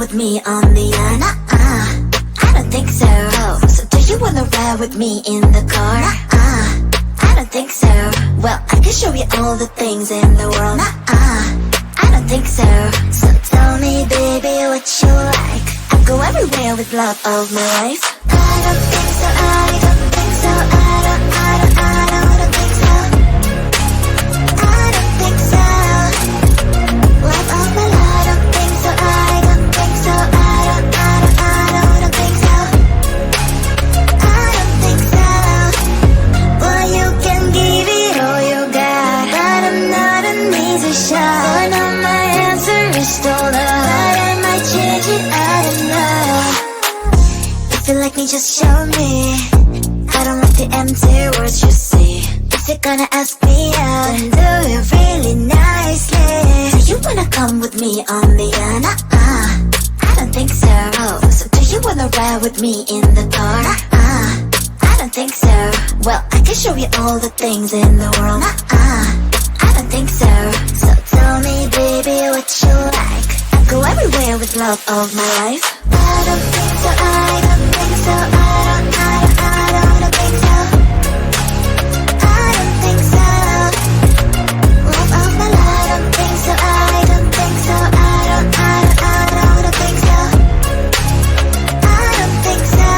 with me on the yacht? I don't think so. So do you wanna ride with me in the car? I don't think so. Well, I can show you all the things in the world. I don't think so. So tell me, baby, what you like. I'll go everywhere with love of my life. I don't think so. I don't think so. I don't think so. I don't think so. Love of my life. I don't think so. I don't think so. I don't think so. I don't think so. Well, you can give it all you got, but I'm not an easy shot. So now my answer is still no, but I might change it. I don't know. If you like me, just show me. I don't like the empty words you say. If you're gonna ask me out, then do it really nicely. Do you wanna come with me on the yacht? I don't think so. So do you wanna ride with me in the car? I don't think so. Well, I can show you all the things in the world. I don't think so. So tell me, baby, what you like. I'll go everywhere with love of my life. I don't think so. I don't think so. I don't think so. I don't think so. Love of my life. I don't think so. I don't think so. I don't think so. I don't think so.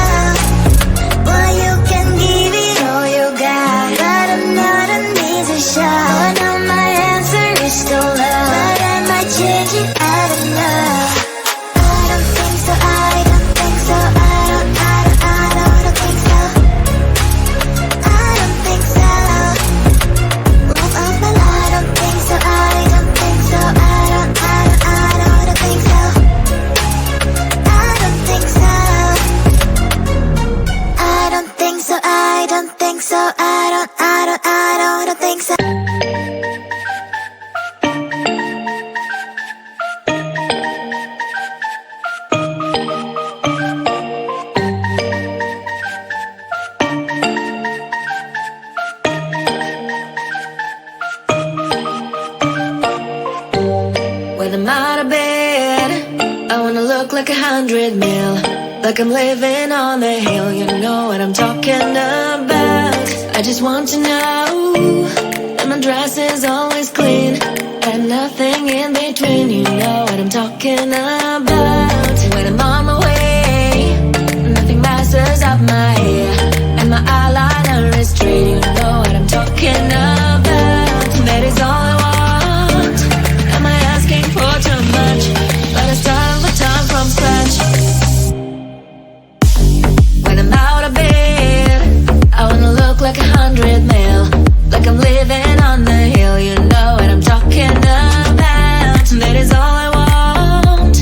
Well, you can give it all you got, but I'm not an easy shot. Oh, now my answer is still no, but I might change it. I don't know. I don't think so. I don't think so. I don't think so. I don't think so. Love of my life. I don't think so. I don't think so. I don't think so. I don't think so. I don't think so. I don't think so. I don't think so. When I'm out of bed, I wanna look like 100 mil, like I'm living on the hill. You know what I'm talking about. I just want to know that my dress is always clean and nothing in between. You know what I'm talking about. When I'm on my way, nothing messes up my hair, and my eyeliner is straight. You know what I'm talking about. That is all I want. Am I asking for too much? But I start the time from scratch. When I'm out of bed, I wanna look like 100 mil, like I'm living on the hill. You know what I'm talking about. That is all I want.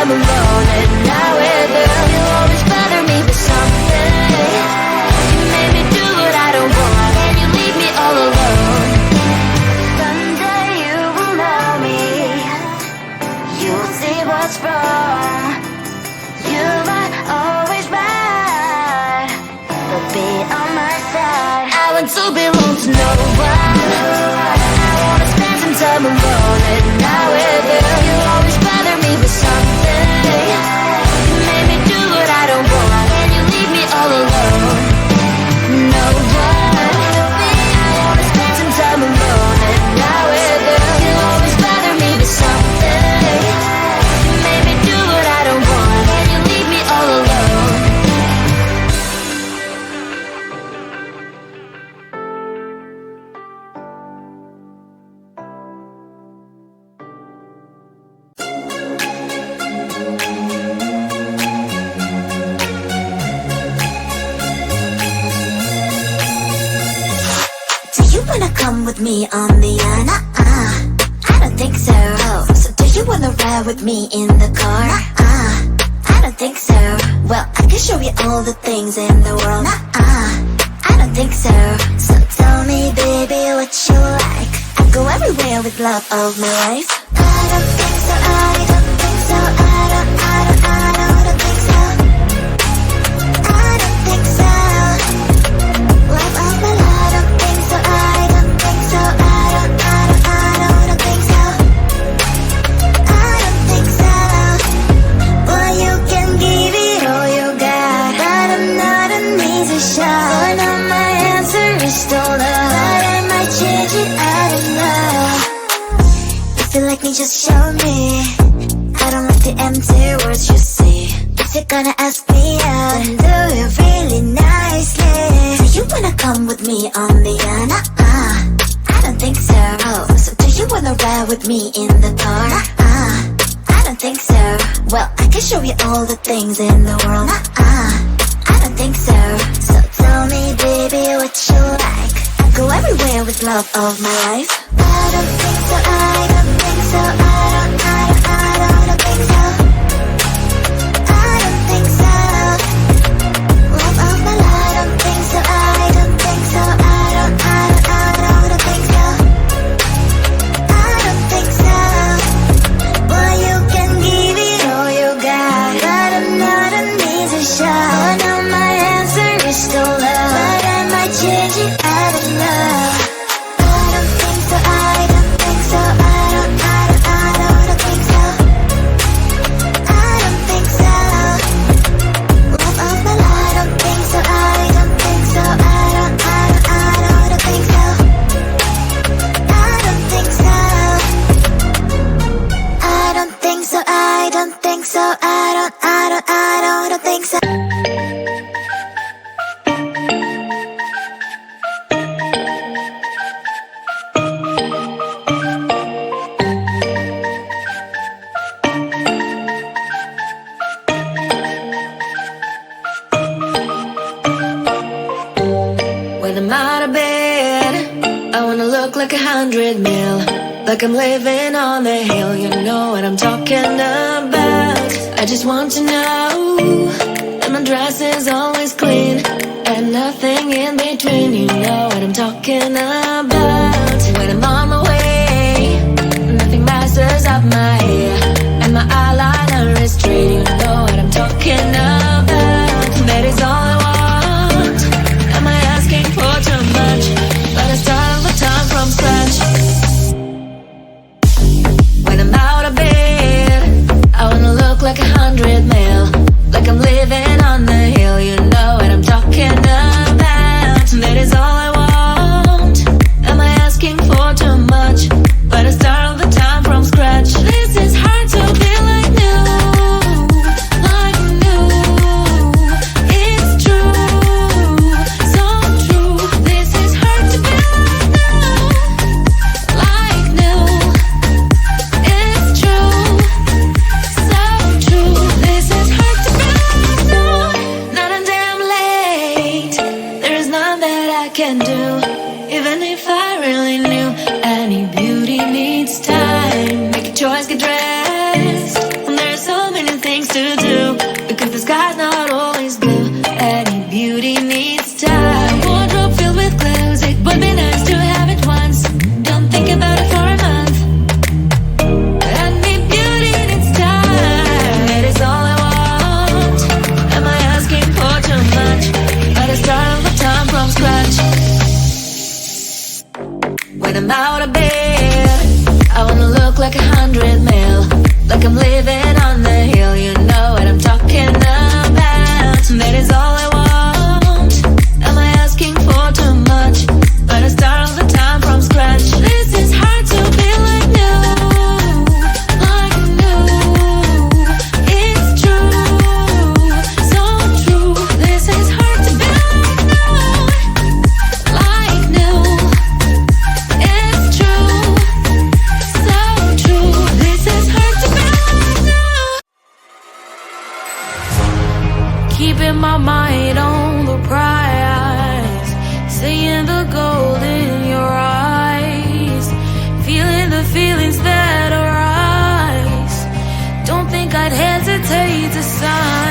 time alone, and now with you, you always bother me with something. You made me do what I don't want, and you leave me all alone. Someday you will know me, you'll see what's wrong. You might always right, but be on my side. I want to belong to no one. I wanna spend some time alone, and now with you, you always bother me with something. You made me do what I don't want, and you leave me all alone. No one. I wanna spend some time alone, and now with you, you always bother me with something. You made me do what I don't want, and you leave me all alone. Do you wanna come with me on the I don't think so. So do you wanna ride with me in the car? I don't think so. Well, I can show you all the things in the world. I don't think so. So tell me, baby, what you like. I'll go everywhere with love of my life. I don't think so. I don't think so. I don't think so. I don't think so. Love of my life. I don't think so. I don't think so. I don't think so. I don't think so. Well, you can give it all you got, but I'm not an easy shot. So now my answer is still no, but I might change it. I don't know. If you like me, just show me. I don't like the empty words you say. If you're gonna ask me out, then do it really nicely. Do you wanna come with me on the I don't think so. So do you wanna ride with me in the car? I don't think so. Well, I can show you all the things in the world. I don't think so. So tell me, baby, what you like. I'll go everywhere with love of my life. I don't think so. I don't think so. I don't think so. I don't think so. Love of my life. I don't think so. I don't think so. I don't think so. I don't think so. Well, you can give it all you got, but I'm not an easy shot. So now my answer is still no, but I might change it. I don't know. I don't think so. I don't think so. I don't think so. I don't think so. Love of my life. I don't think so. I don't think so. I don't think so. I don't think so. I don't think so. I don't think so. I don't think so. When I'm out of bed, I wanna look like 100 mil, like I'm living on the hill. You know what I'm talking about. I just want to know that my dress is always clean and nothing in between. You know what I'm talking about. When I'm on my way, nothing messes up my hair, and my eyeliner is straight. You know what I'm talking about. That is all I want. Am I asking for too much? But I start all the time from scratch. When I'm out of bed, I wanna look like 100 mil, like I'm living on the hill. You know what I'm talking about. That is all I want. leaving my mind on the prize, seeing the gold in your eyes, feeling the feelings that arise. Don't think I'd hesitate to sign.